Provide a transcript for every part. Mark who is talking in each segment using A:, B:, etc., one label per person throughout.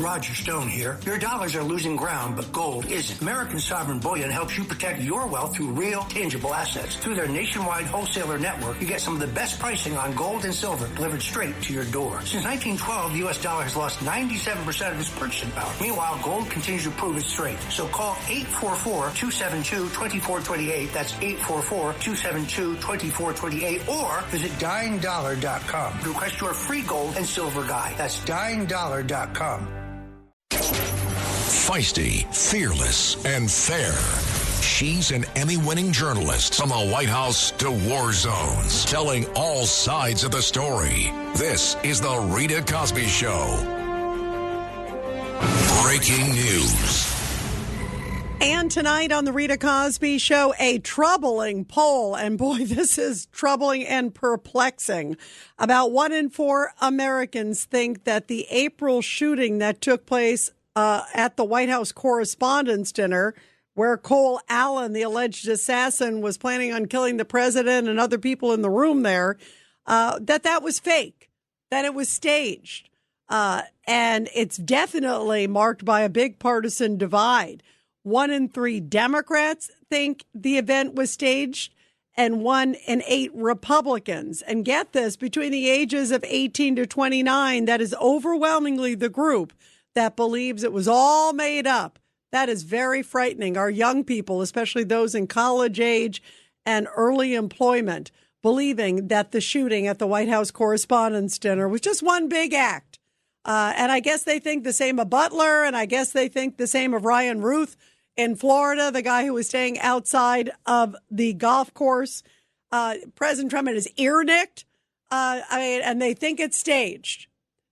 A: Roger Stone here. Your dollars are losing ground, but gold isn't. American Sovereign Bullion helps you protect your wealth through real, tangible assets. Through their nationwide wholesaler network, you get some of the best pricing on gold and silver delivered straight to your door. Since 1912, the U.S. dollar has lost 97% of its purchasing power. Meanwhile, gold continues to prove its strength. So call 844-272-2428. That's 844-272-2428. Or visit dyingdollar.com to request your free gold and silver guide. That's dyingdollar.com.
B: Feisty, fearless, and fair. She's an Emmy-winning journalist from the White House to war zones, telling all sides of the story. This is the Rita Cosby Show. Breaking news.
C: And tonight on the Rita Cosby Show, a troubling poll, and boy, this is troubling and perplexing. About 1 in 4 Americans think that the April shooting that took place at the White House Correspondents' Dinner, where Cole Allen, the alleged assassin, was planning on killing the president and other people in the room there, that was fake, that it was staged. And it's definitely marked by a big partisan divide. 1 in 3 Democrats think the event was staged, and 1 in 8 Republicans. And get this, between the ages of 18 to 29, that is overwhelmingly the group that believes it was all made up. That is very frightening. Our young people, especially those in college age and early employment, believing that the shooting at the White House Correspondents' Dinner was just one big act. And I guess they think the same of Butler, and I guess they think the same of Ryan Ruth in Florida, the guy who was staying outside of the golf course. President Trump had his ear nicked, and they think it's staged.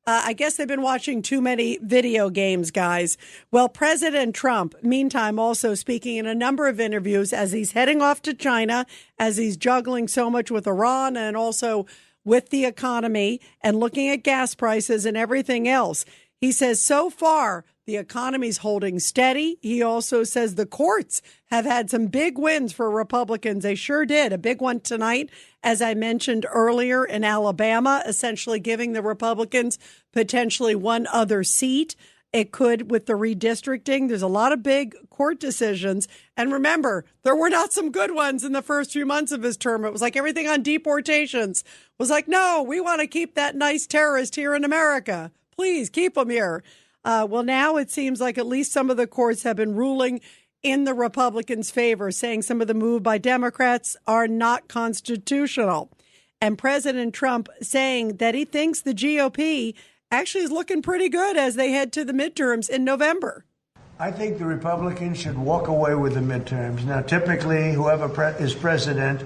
C: I guess they've been watching too many video games, guys. Well, President Trump, meantime, also speaking in a number of interviews as he's heading off to China, as he's juggling so much with Iran and also with the economy and looking at gas prices and everything else. He says so far the economy's holding steady. He also says the courts have had some big wins for Republicans. They sure did. A big one tonight, as I mentioned earlier, in Alabama, essentially giving the Republicans potentially one other seat. It could with the redistricting. There's a lot of big court decisions. And remember, there were not some good ones in the first few months of his term. It was like everything on deportations was like, no, we want to keep that nice terrorist here in America. Please keep him here. Well, now it seems like at least some of the courts have been ruling in the Republicans' favor, saying some of the move by Democrats are not constitutional. And President Trump saying that he thinks the GOP actually is looking pretty good as they head to the midterms in November.
D: I think the Republicans should walk away with the midterms. Now, typically, whoever is president,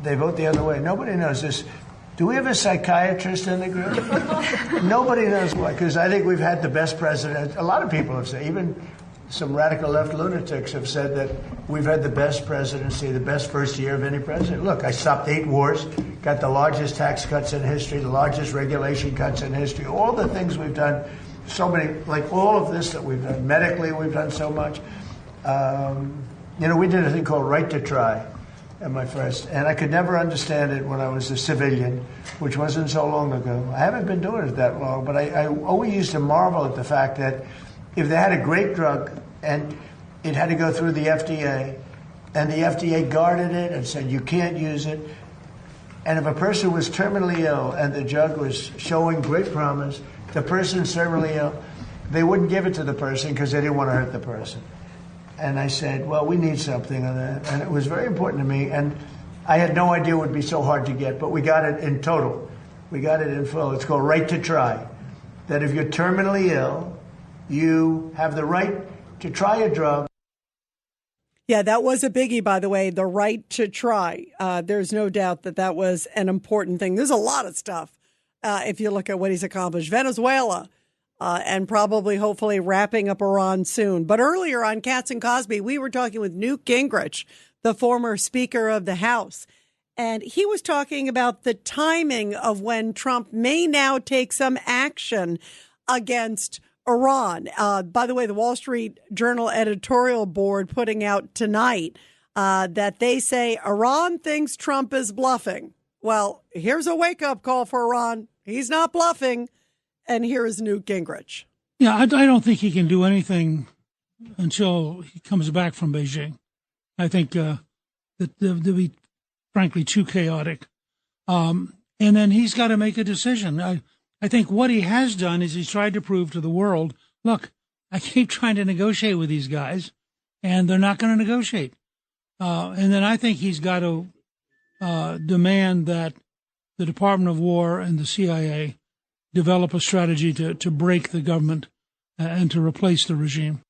D: they vote the other way. Nobody knows this. Do we have a psychiatrist in the group? Nobody knows why, because I think we've had the best president. A lot of people have said, even some radical left lunatics have said that we've had the best presidency, the best first year of any president. Look, I stopped 8 wars, got the largest tax cuts in history, the largest regulation cuts in history, all the things we've done, so many, like all of this that we've done. Medically, we've done so much. We did a thing called Right to Try. And my first, and I could never understand it when I was a civilian, which wasn't so long ago. I haven't been doing it that long, but I always used to marvel at the fact that if they had a great drug and it had to go through the FDA, and the FDA guarded it and said you can't use it, and if a person was terminally ill and the drug was showing great promise, the person's terminally ill, they wouldn't give it to the person because they didn't want to hurt the person. And I said, well, we need something on that. And it was very important to me. And I had no idea it would be so hard to get, but we got it in total. We got it in full. It's called Right to Try. That if you're terminally ill, you have the right to try a drug.
C: Yeah, that was a biggie, by the way, the right to try. There's no doubt that was an important thing. There's a lot of stuff if you look at what he's accomplished. Venezuela. And probably, hopefully, wrapping up Iran soon. But earlier on Katz and Cosby, we were talking with Newt Gingrich, the former Speaker of the House. And he was talking about the timing of when Trump may now take some action against Iran. By the way, the Wall Street Journal editorial board putting out tonight that they say Iran thinks Trump is bluffing. Well, here's a wake-up call for Iran. He's not bluffing. And here is Newt Gingrich.
E: Yeah, I don't think he can do anything until he comes back from Beijing. I think that they'll be, frankly, too chaotic. And then he's got to make a decision. I think what he has done is he's tried to prove to the world, look, I keep trying to negotiate with these guys, and they're not going to negotiate. And then I think he's got to demand that the Department of War and the CIA develop a strategy to break the government and to replace the regime.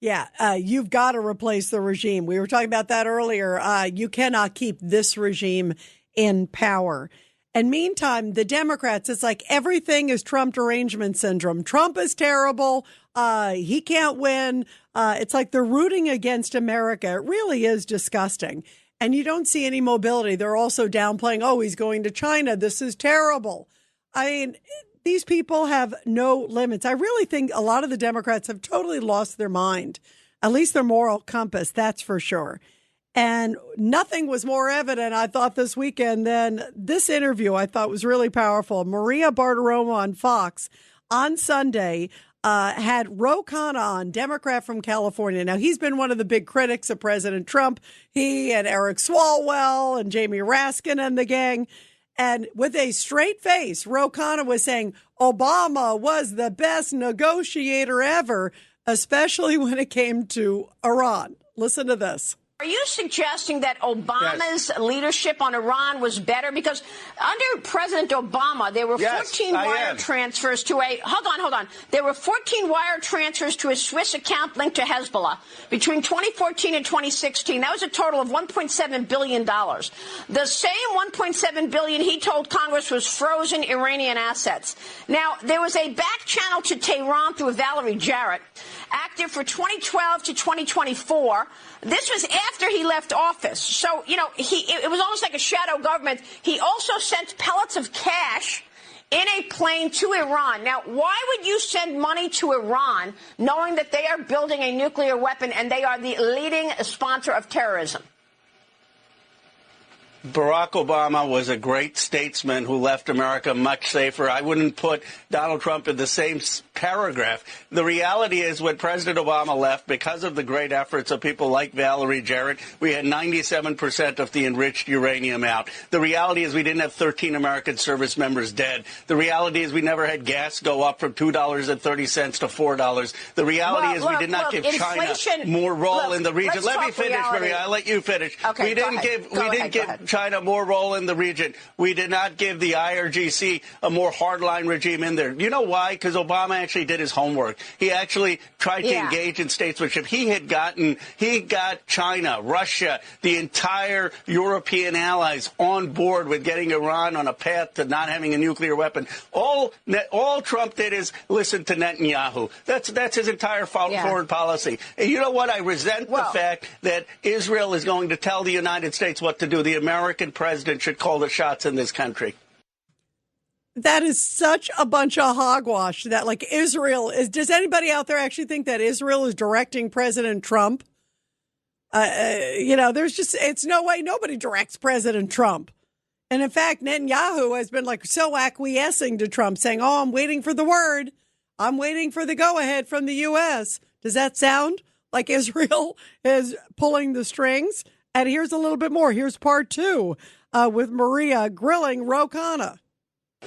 C: Yeah, you've got to replace the regime. We were talking about that earlier. You cannot keep this regime in power. And meantime, the Democrats, it's like everything is Trump derangement syndrome. Trump is terrible. He can't win. It's like they're rooting against America. It really is disgusting. And you don't see any mobility. They're also downplaying, oh, he's going to China. This is terrible. I mean, these people have no limits. I really think a lot of the Democrats have totally lost their mind, at least their moral compass, that's for sure. And nothing was more evident, I thought, this weekend than this interview. I thought was really powerful. Maria Bartiromo on Fox on Sunday had Ro Khanna on, Democrat from California. Now, he's been one of the big critics of President Trump. He and Eric Swalwell and Jamie Raskin and the gang. And with a straight face, Ro Khanna was saying Obama was the best negotiator ever, especially when it came to Iran. Listen to this.
F: Are you suggesting that Obama's leadership on Iran was better? Because under President Obama, there were 14 wire transfers to a hold on. There were 14 wire transfers to a Swiss account linked to Hezbollah between 2014 and 2016. That was a total of $1.7 billion. The same $1.7 billion he told Congress was frozen Iranian assets. Now, there was a back channel to Tehran through Valerie Jarrett, active for 2012 to 2024. This was after he left office. So, you know, it was almost like a shadow government. He also sent pellets of cash in a plane to Iran. Now, why would you send money to Iran knowing that they are building a nuclear weapon and they are the leading sponsor of terrorism?
G: Barack Obama was a great statesman who left America much safer. I wouldn't put Donald Trump in the same paragraph. The reality is when President Obama left, because of the great efforts of people like Valerie Jarrett, we had 97% of the enriched uranium out. The reality is we didn't have 13 American service members dead. The reality is we never had gas go up from $2.30 to $4. The reality is we did not give China more role in the region. Let me finish, Maria. I'll let you finish.
F: Okay,
G: we didn't give China more role in the region. We did not give the IRGC a more hardline regime in there. You know why? Because Obama actually did his homework. He actually tried to engage in statesmanship. He got China, Russia, the entire European allies on board with getting Iran on a path to not having a nuclear weapon. All Trump did is listen to Netanyahu. That's his entire foreign policy. And you know what? I resent the fact that Israel is going to tell the United States what to do. The American president should call the shots in this country.
C: That is such a bunch of hogwash that, like, Israel is. Does anybody out there actually think that Israel is directing President Trump? It's no way nobody directs President Trump. And in fact, Netanyahu has been like so acquiescing to Trump, saying, oh, I'm waiting for the word. I'm waiting for the go ahead from the U.S. Does that sound like Israel is pulling the strings? And here's a little bit more. Here's part two with Maria grilling Ro Khanna.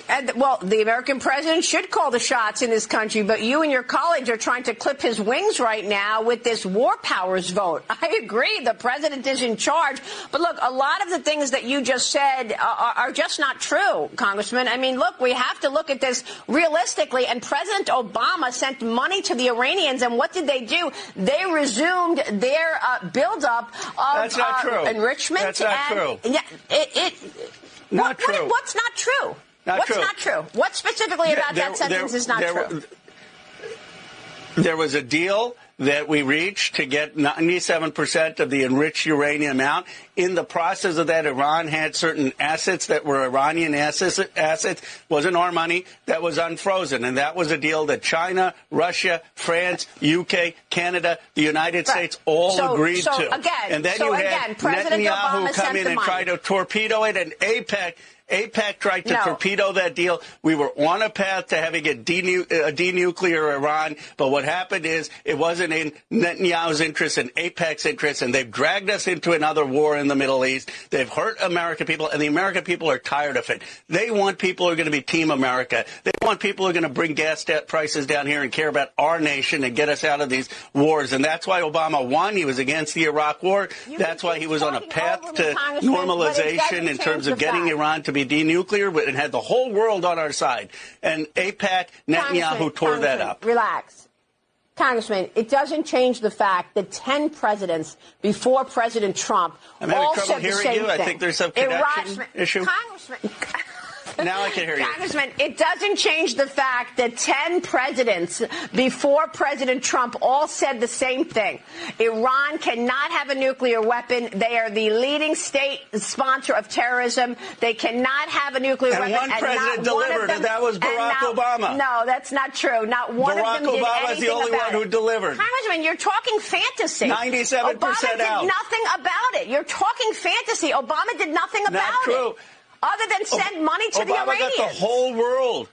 F: And, well, the American president should call the shots in this country, but you and your colleagues are trying to clip his wings right now with this war powers vote. I agree. The president is in charge. But look, a lot of the things that you just said are just not true, Congressman. I mean, look, we have to look at this realistically. And President Obama sent money to the Iranians. And what did they do? They resumed their buildup of enrichment.
G: That's not true.
F: Yeah,
G: not true.
F: What's not true? Not true? What specifically about that sentence is not true?
G: There was a deal that we reached to get 97% of the enriched uranium out. In the process of that, Iran had certain assets that were Iranian assets, wasn't our money, that was unfrozen. And that was a deal that China, Russia, France, UK, Canada, the United States all agreed to.
F: Again,
G: and then you had
F: President
G: Netanyahu
F: Obama
G: come in and try to torpedo it, and AIPAC AIPAC tried to torpedo that deal. We were on a path to having a denuclear Iran, but what happened is it wasn't in Netanyahu's interest and AIPAC's interest, and they've dragged us into another war in the Middle East. They've hurt American people, and the American people are tired of it. They want people who are going to be Team America. They want people who are going to bring gas prices down here and care about our nation and get us out of these wars, and that's why Obama won. He was against the Iraq War. That's why he was on a path to normalization in terms of getting Iran to be denuclear and had the whole world on our side. And AIPAC, Netanyahu tore that up.
F: Relax. Congressman, it doesn't change the fact that 10 presidents before President Trump all said the same thing.
G: I think there's some connection issue.
F: Congressman.
G: Now I can hear you.
F: Congressman, it doesn't change the fact that 10 presidents before President Trump all said the same thing. Iran cannot have a nuclear weapon. They are the leading state sponsor of terrorism. They cannot have a nuclear weapon.
G: And one president delivered, and that was Barack Obama.
F: No, that's not true. Not one of them did anything about it.
G: Barack Obama is the only one who delivered.
F: Congressman, you're talking fantasy.
G: 97% out.
F: Obama did nothing about it. You're talking fantasy. Obama did nothing about it.
G: Not true.
F: Other than send money to the Iranians.
G: Obama got the whole world.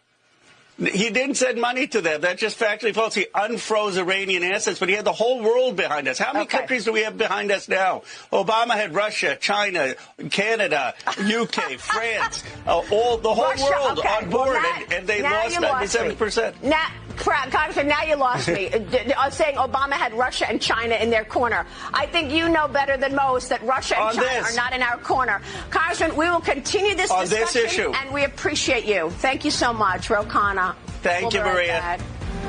G: He didn't send money to them. That's just factually false. He unfroze Iranian assets, but he had the whole world behind us. How many countries do we have behind us now? Obama had Russia, China, Canada, UK, France, the whole world on board, and they lost 97%.
F: Now, Congressman, now you lost me. Saying Obama had Russia and China in their corner. I think you know better than most that Russia and China are not in our corner. Congressman, we will continue this discussion.
G: On this issue.
F: And we appreciate you. Thank you so much, Ro Khanna.
G: Thank you, Maria.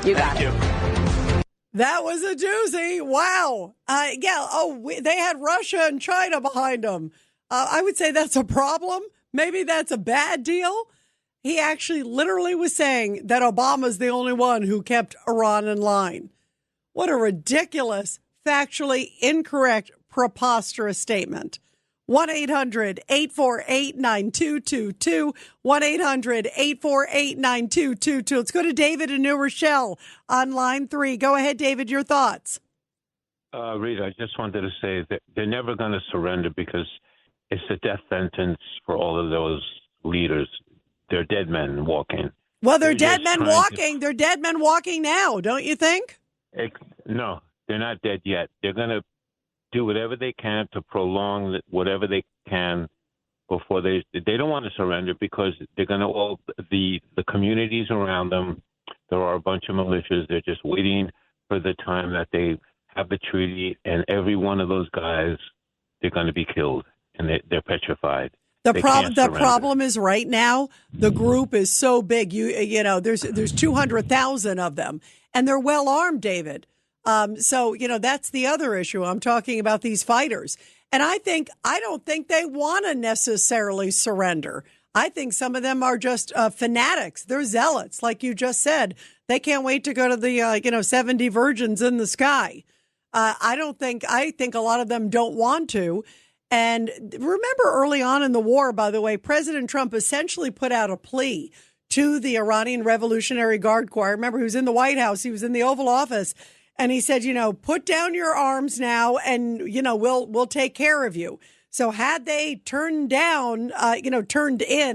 F: You got it.
C: That was a doozy. Wow. They had Russia and China behind them. I would say that's a problem. Maybe that's a bad deal. He actually literally was saying that Obama's the only one who kept Iran in line. What a ridiculous, factually incorrect, preposterous statement. 1-800-848-9222. 1-800-848-9222. Let's go to David in New Rochelle on line 3. Go ahead, David, your thoughts.
H: Rita, I just wanted to say that they're never going to surrender because it's a death sentence for all of those leaders. They're dead men walking.
C: Well, they're dead men walking. They're dead men walking now, don't you think?
H: No, they're not dead yet. They're going to do whatever they can to prolong whatever they can before they don't want to surrender because they're going to all the communities around them. There are a bunch of militias. They're just waiting for the time that they have the treaty, and every one of those guys, they're going to be killed, and they're petrified.
C: The problem is right now the group is so big. You know there's 200,000 of them, and they're well armed, David. So that's the other issue. I'm talking about these fighters, and I don't think they want to necessarily surrender. I think some of them are just fanatics. They're zealots, like you just said. They can't wait to go to the 70 virgins in the sky. I think a lot of them don't want to. And remember early on in the war, by the way, President Trump essentially put out a plea to the Iranian Revolutionary Guard Corps. Remember, he was in the White House. He was in the Oval Office. And he said, put down your arms now and, we'll take care of you. So had they turned in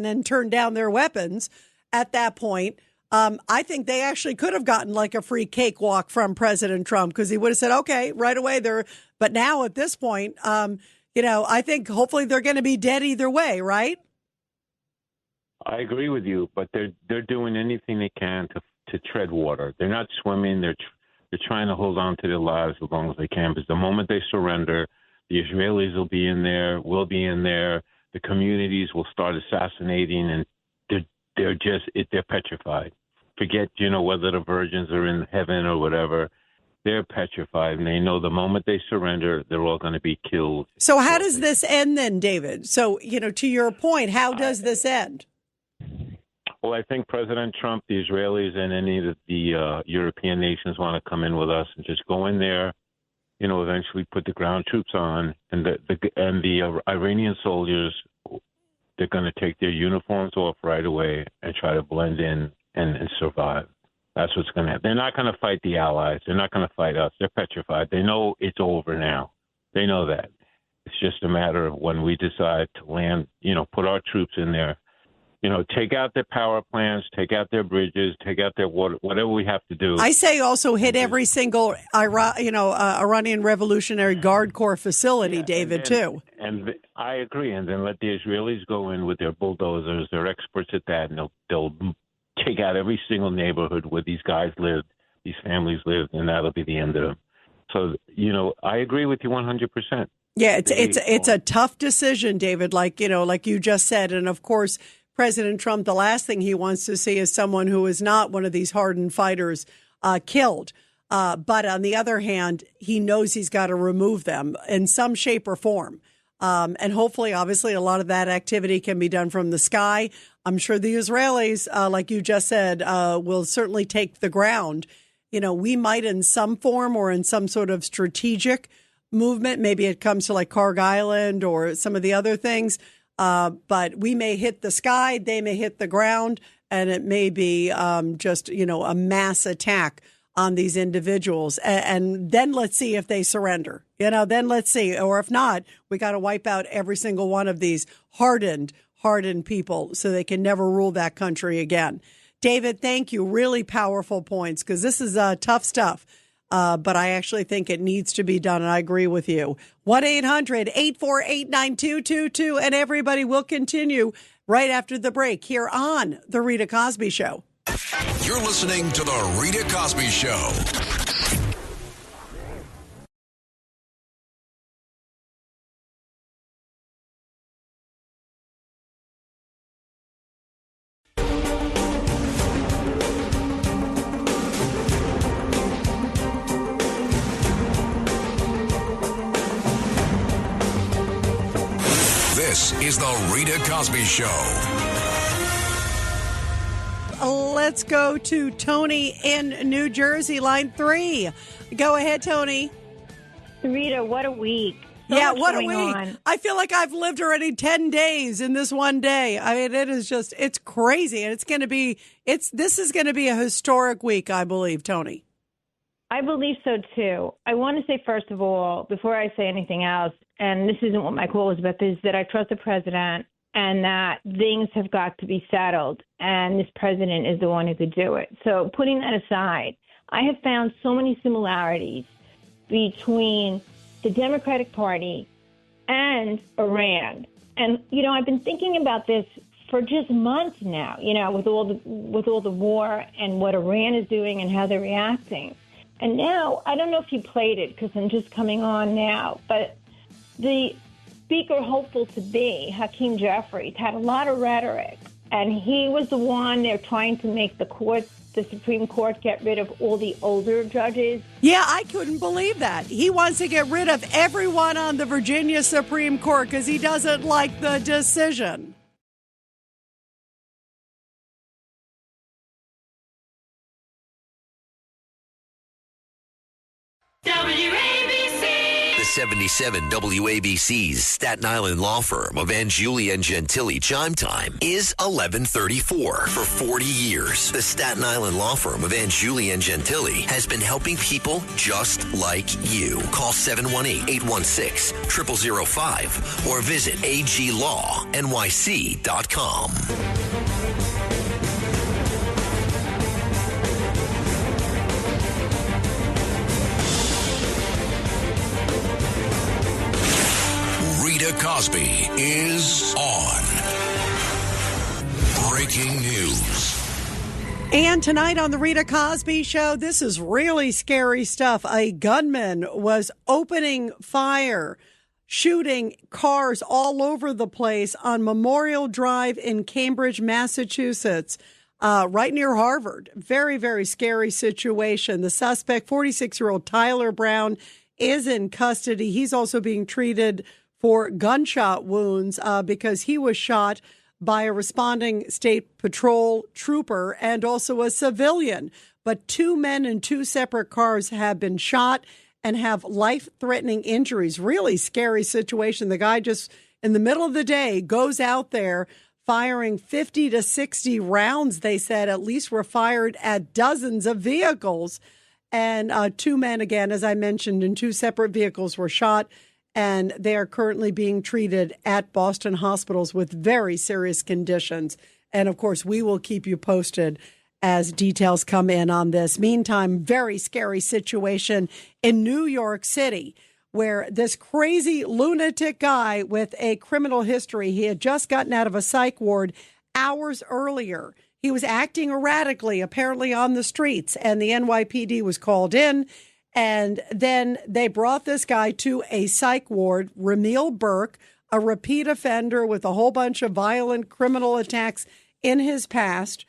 C: and turned down their weapons at that point, I think they actually could have gotten like a free cakewalk from President Trump because he would have said, OK, right away there. But now at this point, I think hopefully they're going to be dead either way. Right.
H: I agree with you, but they're doing anything they can to tread water. They're not swimming. They're trying to hold on to their lives as long as they can. Because the moment they surrender, the Israelis will be in there. The communities will start assassinating, and they're petrified. Forget, whether the virgins are in heaven or whatever. They're petrified, and they know the moment they surrender, they're all going to be killed.
C: So how does this end then, David? So, to your point, how does this end?
H: Well, I think President Trump, the Israelis, and any of the European nations want to come in with us and just go in there, eventually put the ground troops on, and the Iranian soldiers, they're going to take their uniforms off right away and try to blend in and survive. That's what's going to happen. They're not going to fight the allies. They're not going to fight us. They're petrified. They know it's over now. They know that. It's just a matter of when we decide to land, put our troops in there take out their power plants, take out their bridges, take out their water, whatever we have to do.
C: I say also hit every single Iranian Revolutionary Guard Corps facility, David, too.
H: And I agree. And then let the Israelis go in with their bulldozers. They're experts at that, and they'll take out every single neighborhood where these guys lived, these families lived, and that'll be the end of them. So, I agree with you 100%.
C: Yeah, it's a tough decision, David, like you just said. And of course, President Trump, the last thing he wants to see is someone who is not one of these hardened fighters killed. But on the other hand, he knows he's got to remove them in some shape or form. And hopefully, obviously, a lot of that activity can be done from the sky. I'm sure the Israelis, like you just said, will certainly take the ground. We might in some form or in some sort of strategic movement. Maybe it comes to like Karg Island or some of the other things. But we may hit the sky, they may hit the ground, and it may be just, a mass attack on these individuals. And then let's see if they surrender. Then let's see. Or if not, we got to wipe out every single one of these hardened people so they can never rule that country again. David, thank you. Really powerful points, because this is tough stuff. But I actually think it needs to be done, and I agree with you. 1-800-848-9222, and everybody will continue right after the break here on The Rita Cosby Show.
B: You're listening to The Rita Cosby Show. This is The Rita Cosby Show.
C: Let's go to Tony in New Jersey, line 3. Go ahead, Tony.
I: Rita, what a week.
C: What a week. I feel like I've lived already 10 days in this one day. I mean, it's crazy. And this is going to be a historic week, I believe, Tony.
I: I believe so, too. I want to say, first of all, before I say anything else, and this isn't what my call was about, is that I trust the president and that things have got to be settled, and this president is the one who could do it. So putting that aside, I have found so many similarities between the Democratic Party and Iran. And, I've been thinking about this for just months now, with all the war and what Iran is doing and how they're reacting. And now, I don't know if you played it because I'm just coming on now, but the speaker hopeful to be, Hakeem Jeffries, had a lot of rhetoric, and he was the one they're trying to make the Supreme Court get rid of all the older judges.
C: Yeah, I couldn't believe that. He wants to get rid of everyone on the Virginia Supreme Court because he doesn't like the decision.
J: The 77 WABC's Staten Island law firm of Angiuli and Gentili chime time is 11:34. For 40 years, the Staten Island law firm of Angiuli and Gentili has been helping people just like you. Call 718-816-0005 or visit aglawnyc.com.
B: Rita Cosby is on. Breaking news.
C: And tonight on the Rita Cosby Show, this is really scary stuff. A gunman was opening fire, shooting cars all over the place on Memorial Drive in Cambridge, Massachusetts, right near Harvard. Very, very scary situation. The suspect, 46-year-old Tyler Brown, is in custody. He's also being treated for gunshot wounds because he was shot by a responding state patrol trooper and also a civilian. But 2 men in 2 separate cars have been shot and have life-threatening injuries. Really scary situation. The guy just, in the middle of the day, goes out there firing 50 to 60 rounds, they said, at least were fired at dozens of vehicles. And 2 men, again, as I mentioned, in 2 separate vehicles were shot. And they are currently being treated at Boston hospitals with very serious conditions. And, of course, we will keep you posted as details come in on this. Meantime, very scary situation in New York City where this crazy lunatic guy with a criminal history, he had just gotten out of a psych ward hours earlier. He was acting erratically, apparently on the streets, and the NYPD was called in. And then they brought this guy to a psych ward, Ramil Burke, a repeat offender with a whole bunch of violent criminal attacks in his past.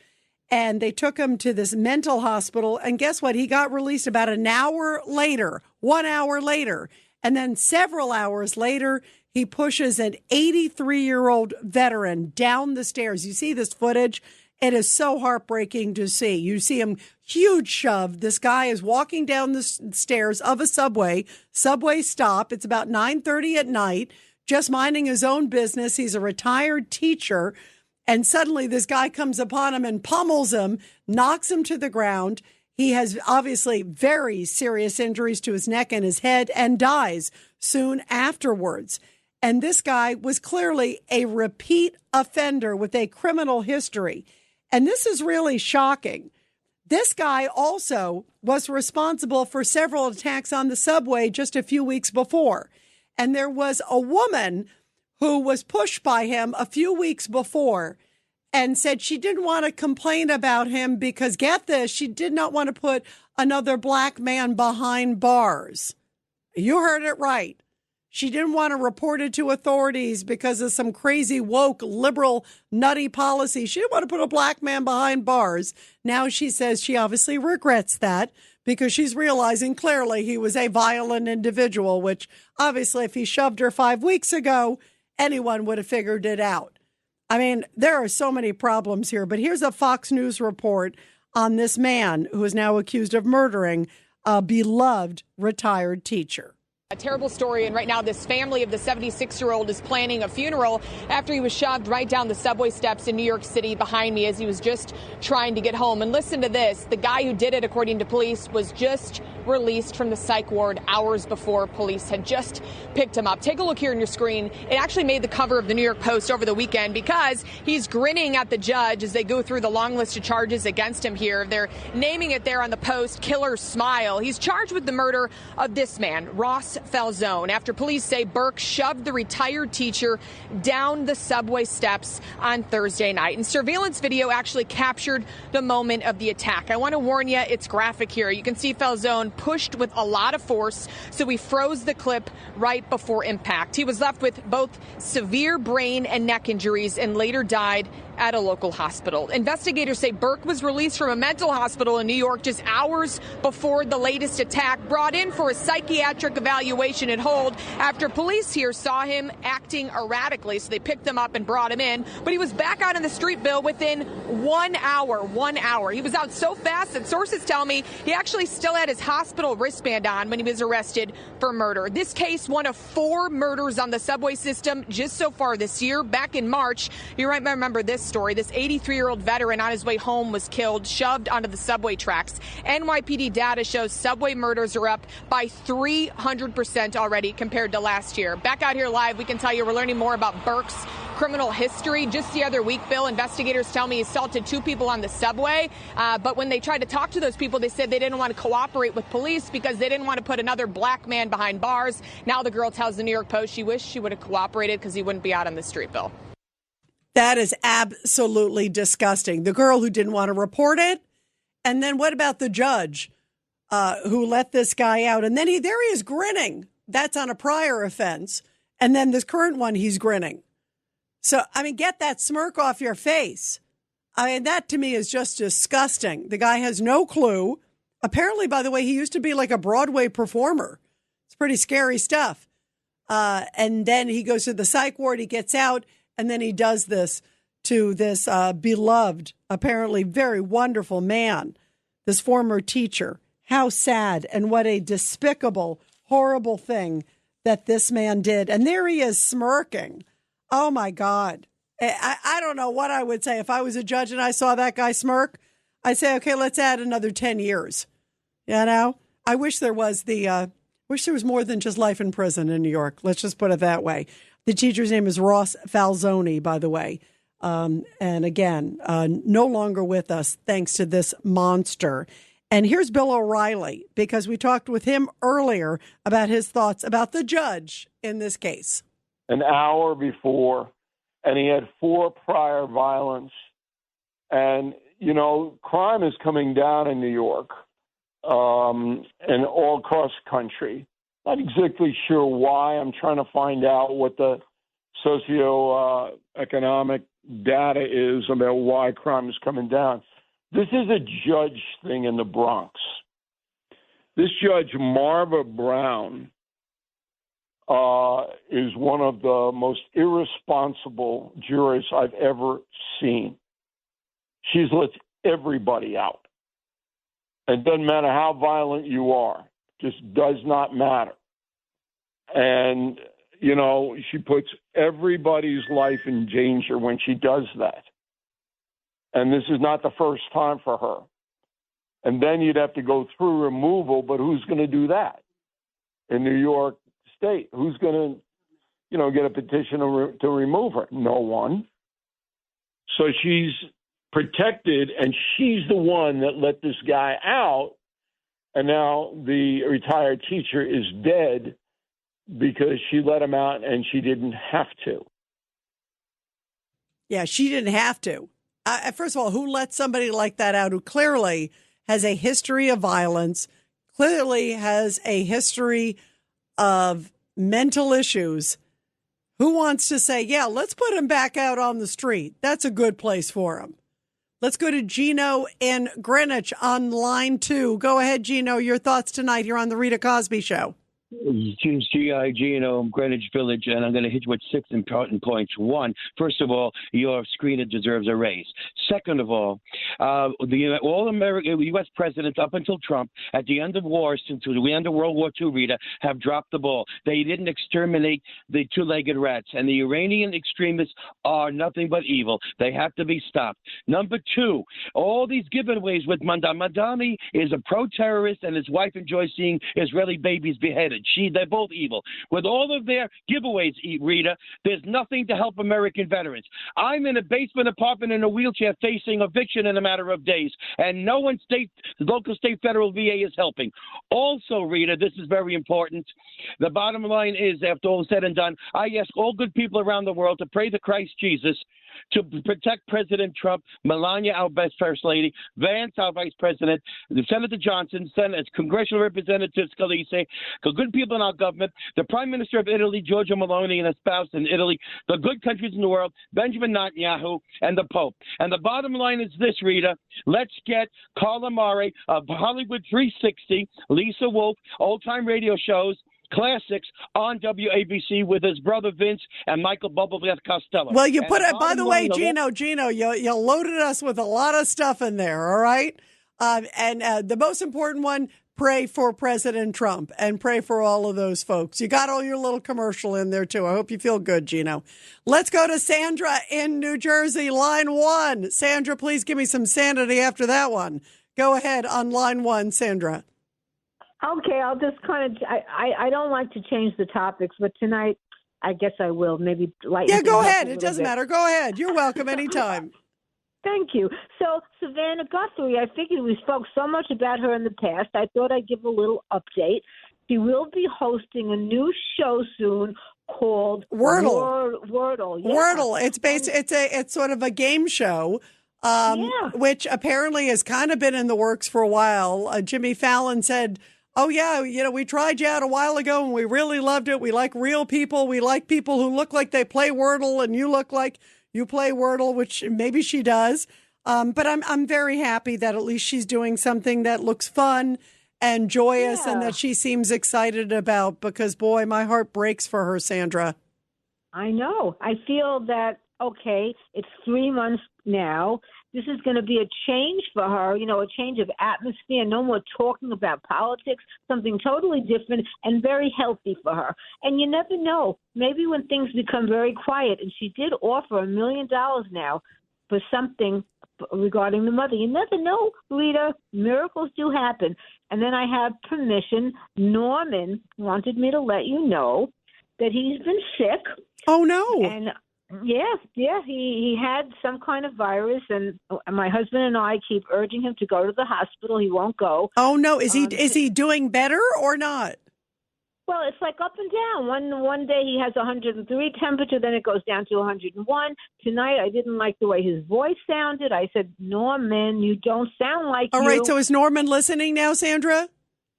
C: And they took him to this mental hospital. And guess what? He got released about an hour later, 1 hour later. And then several hours later, he pushes an 83-year-old veteran down the stairs. You see this footage? It is so heartbreaking to see. You see him huge shove. This guy is walking down the stairs of a subway stop. It's about 9:30 at night, just minding his own business. He's a retired teacher. And suddenly this guy comes upon him and pummels him, knocks him to the ground. He has obviously very serious injuries to his neck and his head and dies soon afterwards. And this guy was clearly a repeat offender with a criminal history. And this is really shocking. This guy also was responsible for several attacks on the subway just a few weeks before. And there was a woman who was pushed by him a few weeks before and said she didn't want to complain about him because, get this, she did not want to put another black man behind bars. You heard it right. She didn't want to report it to authorities because of some crazy, woke, liberal, nutty policy. She didn't want to put a black man behind bars. Now she says she obviously regrets that because she's realizing clearly he was a violent individual, which obviously if he shoved her 5 weeks ago, anyone would have figured it out. I mean, there are so many problems here, but here's a Fox News report on this man who is now accused of murdering a beloved retired teacher.
K: A terrible story, and right now this family of the 76-year-old is planning a funeral after he was shoved right down the subway steps in New York City behind me as he was just trying to get home. And listen to this. The guy who did it, according to police, was just released from the psych ward hours before police had just picked him up. Take a look here on your screen. It actually made the cover of the New York Post over the weekend because he's grinning at the judge as they go through the long list of charges against him here. They're naming it there on the Post, Killer Smile. He's charged with the murder of this man, Ross Falzone, after police say Burke shoved the retired teacher down the subway steps on Thursday night. And surveillance video actually captured the moment of the attack. I want to warn you, it's graphic here. You can see Falzone pushed with a lot of force, so he froze the clip right before impact. He was left with both severe brain and neck injuries and later died at a local hospital. Investigators say Burke was released from a mental hospital in New York just hours before the latest attack, brought in for a psychiatric evaluation and hold after police here saw him acting erratically. So they picked him up and brought him in. But he was back out in the street, Bill, within 1 hour. 1 hour. He was out so fast that sources tell me he actually still had his hospital wristband on when he was arrested for murder. This case, one of 4 murders on the subway system just so far this year. Back in March, you might remember this story. This 83-year-old veteran on his way home was killed, shoved onto the subway tracks. NYPD data shows subway murders are up by 300% already compared to last year. Back out here live, we can tell you we're learning more about Burke's criminal history. Just the other week, Bill, investigators tell me he assaulted 2 people on the subway. But when they tried to talk to those people, they said they didn't want to cooperate with police because they didn't want to put another black man behind bars. Now the girl tells the New York Post she wished she would have cooperated because he wouldn't be out on the street, Bill.
C: That is absolutely disgusting. The girl who didn't want to report it. And then what about the judge who let this guy out? And then there he is grinning. That's on a prior offense. And then this current one, he's grinning. So, I mean, get that smirk off your face. I mean, that to me is just disgusting. The guy has no clue. Apparently, by the way, he used to be like a Broadway performer. It's pretty scary stuff. And then he goes to the psych ward, he gets out, and then he does this to this beloved, apparently very wonderful man, this former teacher. How sad and what a despicable, horrible thing that this man did. And there he is smirking. Oh, my God. I don't know what I would say. If I was a judge and I saw that guy smirk, I'd say, okay, let's add another 10 years. You know, I wish there was more than just life in prison in New York. Let's just put it that way. The teacher's name is Ross Falzone, by the way. And again, no longer with us thanks to this monster. And here's Bill O'Reilly, because we talked with him earlier about his thoughts about the judge in this case.
L: An hour before, and he had 4 prior violence. And, you know, crime is coming down in New York and all across the country. Not exactly sure why. I'm trying to find out what the socioeconomic data is about why crime is coming down. This is a judge thing in the Bronx. This judge, Marva Brown, is one of the most irresponsible jurors I've ever seen. She's let everybody out. It doesn't matter how violent you are. Just does not matter. And, you know, she puts everybody's life in danger when she does that. And this is not the first time for her. And then you'd have to go through removal, but who's going to do that in New York State? Who's going to, you know, get a petition to remove her? No one. So she's protected, and she's the one that let this guy out. And now the retired teacher is dead because she let him out and she didn't have to.
C: Yeah, she didn't have to. First of all, who let somebody like that out who clearly has a history of violence, clearly has a history of mental issues? Who wants to say, yeah, let's put him back out on the street? That's a good place for him. Let's go to Gino in Greenwich on line 2. Go ahead, Gino. Your thoughts tonight here on the Rita Cosby Show.
M: G.I. Gino, Greenwich Village, and I'm going to hit you with 6 important points. 1, first of all, your screener deserves a raise. Second of all, all American U.S. presidents up until Trump, at the end of war, since the end of World War II, Rita, have dropped the ball. They didn't exterminate the 2-legged rats, and the Iranian extremists are nothing but evil. They have to be stopped. Number 2, all these giveaways with Madami is a pro-terrorist, and his wife enjoys seeing Israeli babies beheaded. They're both evil. With all of their giveaways, Rita, there's nothing to help American veterans. I'm in a basement apartment in a wheelchair facing eviction in a matter of days, and no one local, state, federal VA is helping. Also, Rita, this is very important. The bottom line is, after all is said and done, I ask all good people around the world to pray to Christ Jesus to protect President Trump, Melania, our best First Lady, Vance, our Vice President, Senator Johnson, Congressional Representative Scalise, the good people in our government, the Prime Minister of Italy, Giorgia Meloni, and a spouse in Italy, the good countries in the world, Benjamin Netanyahu, and the Pope. And the bottom line is this, Rita. Let's get Carla Murray of Hollywood 360, Lisa Wolf, old-time radio shows, classics on WABC with his brother Vince and Michael Bubblehead Costello.
C: Well, you put it, by the way, Gino, you loaded us with a lot of stuff in there, all right? And the most important one, pray for President Trump and pray for all of those folks. You got all your little commercial in there, too. I hope you feel good, Gino. Let's go to Sandra in New Jersey, line 1. Sandra, please give me some sanity after that one. Go ahead on line 1, Sandra.
I: Okay, I'll just kind of, I don't like to change the topics, but tonight I guess I will. Maybe lighten
C: Yeah, go ahead.
I: It
C: doesn't matter. Go ahead. You're welcome anytime.
I: Thank you. So, Savannah Guthrie, I figured we spoke so much about her in the past. I thought I'd give a little update. She will be hosting a new show soon called
C: Wordle.
I: Wordle. Yeah.
C: Wordle. It's sort of a game show. Which apparently has kind of been in the works for a while. Jimmy Fallon said, oh, yeah, we tried you out a while ago and we really loved it. We like real people. We like people who look like they play Wordle and you look like you play Wordle, which maybe she does. But I'm very happy that at least she's doing something that looks fun and joyous and that she seems excited about because, boy, my heart breaks for her, Sandra.
I: I know. I feel that, okay, it's 3 months now. This is going to be a change for her, a change of atmosphere. No more talking about politics, something totally different and very healthy for her. And you never know. Maybe when things become very quiet, and she did offer $1 million now for something regarding the mother. You never know, Rita. Miracles do happen. And then I have permission. Norman wanted me to let you know that he's been sick.
C: Oh, no.
I: And Yeah. He had some kind of virus, and my husband and I keep urging him to go to the hospital. He won't go.
C: Oh no, is he doing better or not?
I: Well, it's like up and down. One day he has 103 temperature, then it goes down to 101. Tonight I didn't like the way his voice sounded. I said, Norman, you don't sound like
C: All
I: you.
C: right, so is Norman listening now, Sandra?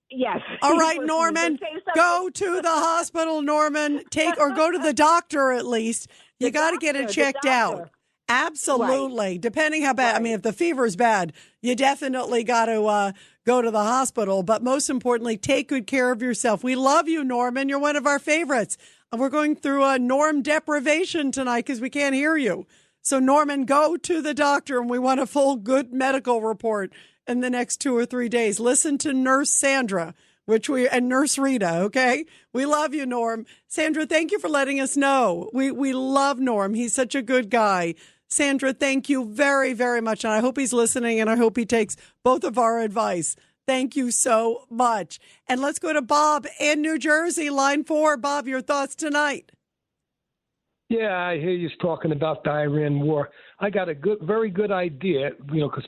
I: Yes.
C: All right, Norman, go to the hospital, Norman. Go to the doctor at least. You got to get it checked out. Absolutely. Right. Depending how bad. Right. I mean, if the fever is bad, you definitely got to go to the hospital. But most importantly, take good care of yourself. We love you, Norman. You're one of our favorites. And we're going through a norm deprivation tonight because we can't hear you. So, Norman, go to the doctor, and we want a full good medical report in the next 2 or 3 days. Listen to Nurse Sandra, and Nurse Rita, okay? We love you, Norm. Sandra, thank you for letting us know. We love Norm. He's such a good guy. Sandra, thank you very, very much. And I hope he's listening, and I hope he takes both of our advice. Thank you so much. And let's go to Bob in New Jersey, line 4. Bob, your thoughts tonight.
N: Yeah, I hear you talking about the Iran war. I got a very good idea, because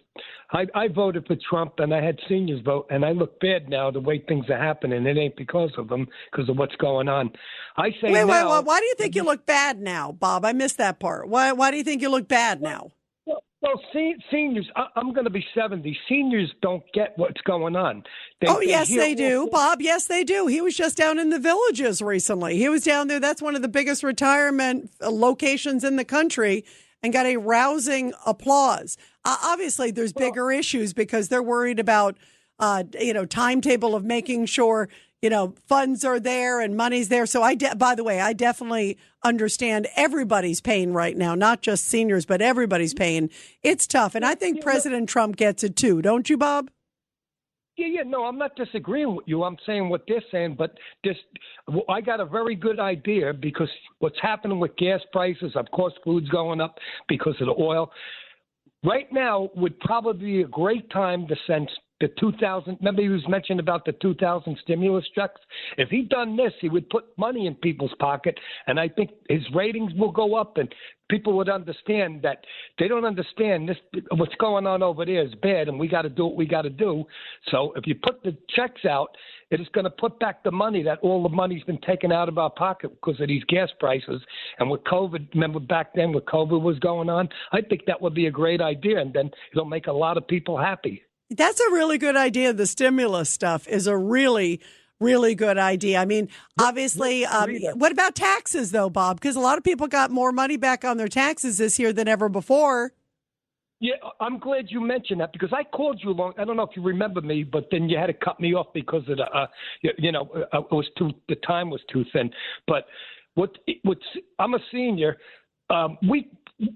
N: I voted for Trump and I had seniors vote, and I look bad now the way things are happening. It ain't because of them, because of what's going on. I say
C: wait, why do you think you look bad now, Bob? I missed that part. Why do you think you look bad now?
N: Well, seniors, I'm going to be 70. Seniors don't get what's going on.
C: Yes, they do, Bob. Yes, they do. He was just down in the Villages recently. He was down there. That's one of the biggest retirement locations in the country, and got a rousing applause. Obviously, there's bigger issues because they're worried about, timetable of making sure, funds are there and money's there. So by the way, I definitely understand everybody's pain right now, not just seniors, but everybody's pain. It's tough. And I think President Trump gets it too. Don't you, Bob?
N: Yeah. No, I'm not disagreeing with you. I'm saying what they're saying, but I got a very good idea because what's happening with gas prices, of course, food's going up because of the oil. Right now would probably be a great time to send the 2000. Remember, he was mentioned about the 2000 stimulus checks. If he'd done this, he would put money in people's pocket, and I think his ratings will go up, and people would understand that they don't understand this. What's going on over there is bad, and we got to do what we got to do. So if you put the checks out, it is going to put back the money that all the money's been taken out of our pocket because of these gas prices. And with COVID, remember back then when COVID was going on, I think that would be a great idea, and then it'll make a lot of people happy.
C: That's a really good idea. The stimulus stuff is a really, really good idea. I mean, obviously, what about taxes, though, Bob? Because a lot of people got more money back on their taxes this year than ever before.
N: Yeah, I'm glad you mentioned that because I called you long. I don't know if you remember me, but then you had to cut me off because of the time was too thin. But I'm a senior.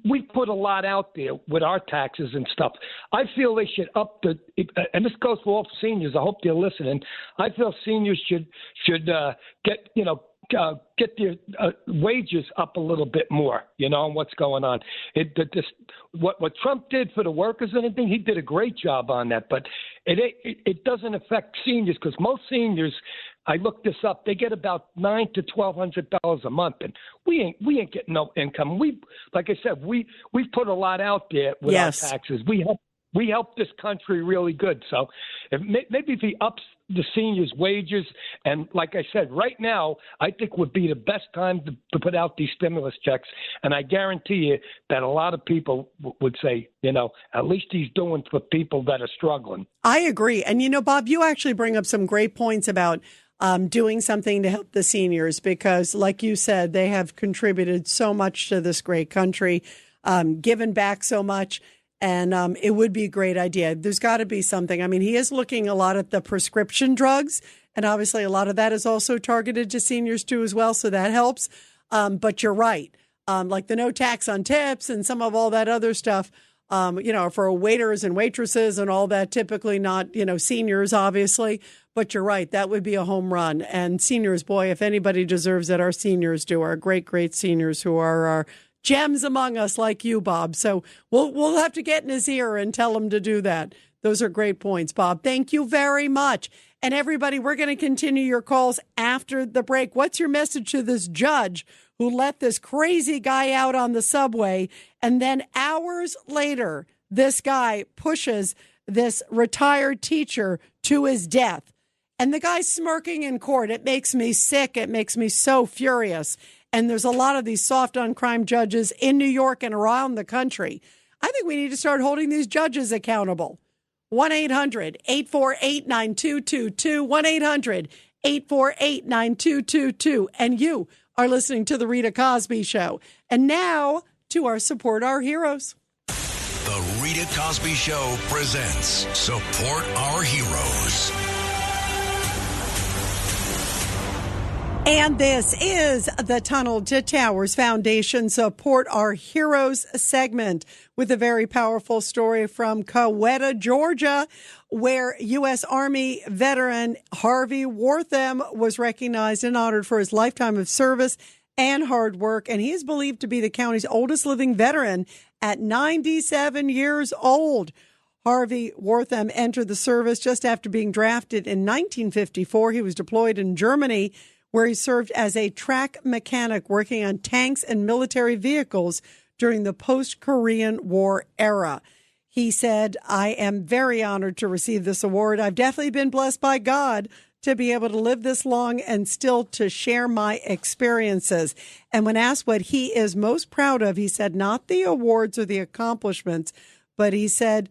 N: We put a lot out there with our taxes and stuff. I feel they should up and this goes for all seniors. I hope they're listening. I feel seniors should get their wages up a little bit more, on what's going on. What Trump did for the workers and everything, he did a great job on that. But it doesn't affect seniors because most seniors, I looked this up, they get about $900 to $1,200 a month, and we ain't getting no income. Like I said, we put a lot out there with our taxes. We help this country really good. So maybe if he ups the seniors' wages, and like I said, right now, I think would be the best time to put out these stimulus checks. And I guarantee you that a lot of people would say, at least he's doing for people that are struggling.
C: I agree. And, Bob, you actually bring up some great points about doing something to help the seniors because, like you said, they have contributed so much to this great country, given back so much. And it would be a great idea. There's got to be something. I mean, he is looking a lot at the prescription drugs, and obviously a lot of that is also targeted to seniors too as well, so that helps. But you're right. Like the no tax on tips and some of all that other stuff, for waiters and waitresses and all that, typically not, seniors, obviously. But you're right. That would be a home run. And seniors, boy, if anybody deserves it, our seniors do, our great, great seniors who are our gems among us like you, Bob. So we'll have to get in his ear and tell him to do that. Those are great points, Bob. Thank you very much. And everybody, we're going to continue your calls after the break. What's your message to this judge who let this crazy guy out on the subway, and then hours later, this guy pushes this retired teacher to his death? And the guy's smirking in court. It makes me sick. It makes me so furious. And there's a lot of these soft on crime judges in New York and around the country. I think we need to start holding these judges accountable. 1-800-848-9222, 1-800-848-9222. And you are listening to The Rita Cosby Show. And now to our Support Our Heroes.
B: The Rita Cosby Show presents Support Our Heroes.
C: And this is the Tunnel to Towers Foundation Support Our Heroes segment with a very powerful story from Coweta, Georgia, where U.S. Army veteran Harvey Wortham was recognized and honored for his lifetime of service and hard work. And he is believed to be the county's oldest living veteran at 97 years old. Harvey Wortham entered the service just after being drafted in 1954. He was deployed in Germany, where he served as a track mechanic working on tanks and military vehicles during the post-Korean War era. He said, "I am very honored to receive this award. I've definitely been blessed by God to be able to live this long and still to share my experiences." And when asked what he is most proud of, he said not the awards or the accomplishments, but he said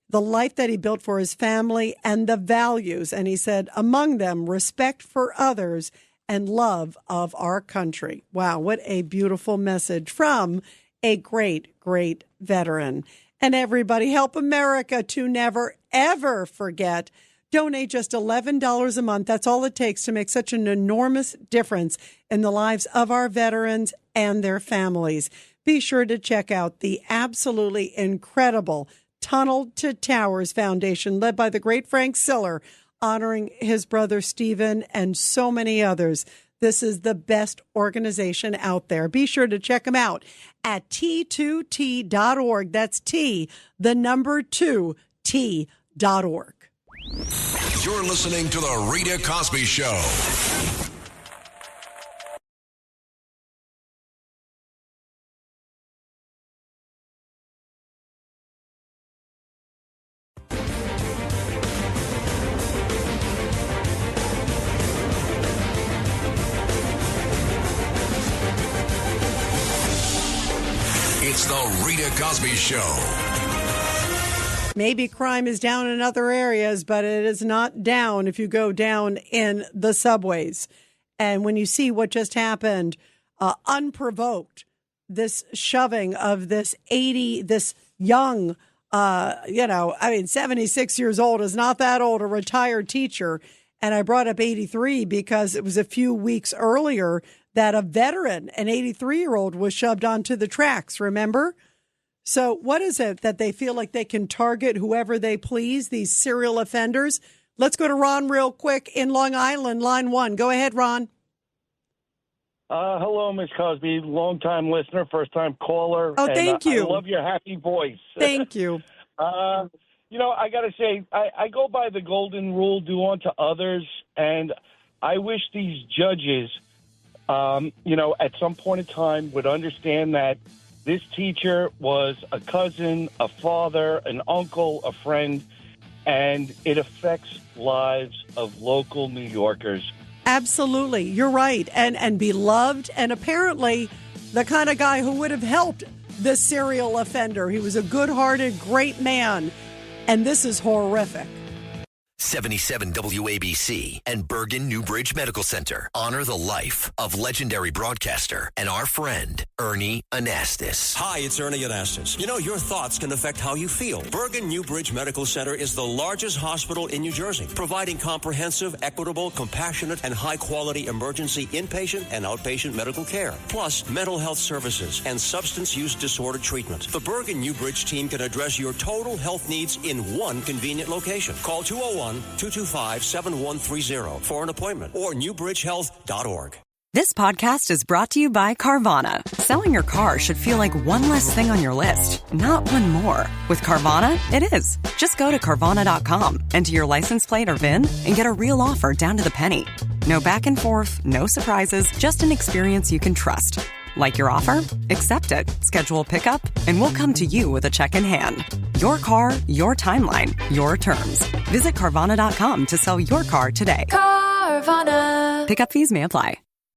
C: the life that he built for his family and the values. And he said, among them, respect for others and love of our country. Wow, what a beautiful message from a great, great veteran. And everybody, help America to never, ever forget. Donate just $11 a month. That's all it takes to make such an enormous difference in the lives of our veterans and their families. Be sure to check out the absolutely incredible Tunnel to Towers Foundation, led by the great Frank Siller, honoring his brother Stephen and so many others. This is the best organization out there. Be sure to check them out at T2T.org. That's T, the number 2, T.org.
B: You're listening to The Rita Cosby Show. It's The Rita Cosby Show.
C: Maybe crime is down in other areas, but it is not down if you go down in the subways. And when you see what just happened, unprovoked, this shoving of this young, 76 years old is not that old, a retired teacher. And I brought up 83 because it was a few weeks earlier that a veteran, an 83-year-old, was shoved onto the tracks, remember? So what is it that they feel like they can target whoever they please, these serial offenders? Let's go to Ron real quick in Long Island, line 1. Go ahead, Ron.
L: Hello, Ms. Cosby. Long-time listener, first-time caller.
C: Oh, thank you.
L: I love your happy voice.
C: Thank you.
L: I got to say, I go by the golden rule, do unto others, and I wish these judges, at some point in time would understand that this teacher was a cousin, a father, an uncle, a friend, and it affects lives of local New Yorkers.
C: Absolutely. You're right. And beloved, and apparently the kind of guy who would have helped the serial offender. He was a good-hearted, great man. And this is horrific.
J: 77 WABC and Bergen Newbridge Medical Center honor the life of legendary broadcaster and our friend, Ernie Anastas.
O: Hi, it's Ernie Anastas. You know, your thoughts can affect how you feel. Bergen Newbridge Medical Center is the largest hospital in New Jersey, providing comprehensive, equitable, compassionate, and high-quality emergency inpatient and outpatient medical care, plus mental health services and substance use disorder treatment. The Bergen Newbridge team can address your total health needs in one convenient location. Call 201-225-7130 for an appointment or newbridgehealth.org.
P: This podcast is brought to you by Carvana. Selling your car should feel like one less thing on your list, not one more. With Carvana, it is. Just go to Carvana.com, enter your license plate or VIN, and get a real offer down to the penny. No back and forth, no surprises, just an experience you can trust. Like your offer? Accept it. Schedule pickup, and we'll come to you with a check in hand. Your car, your timeline, your terms. Visit Carvana.com to sell your car today.
Q: Carvana.
P: Pickup fees may apply.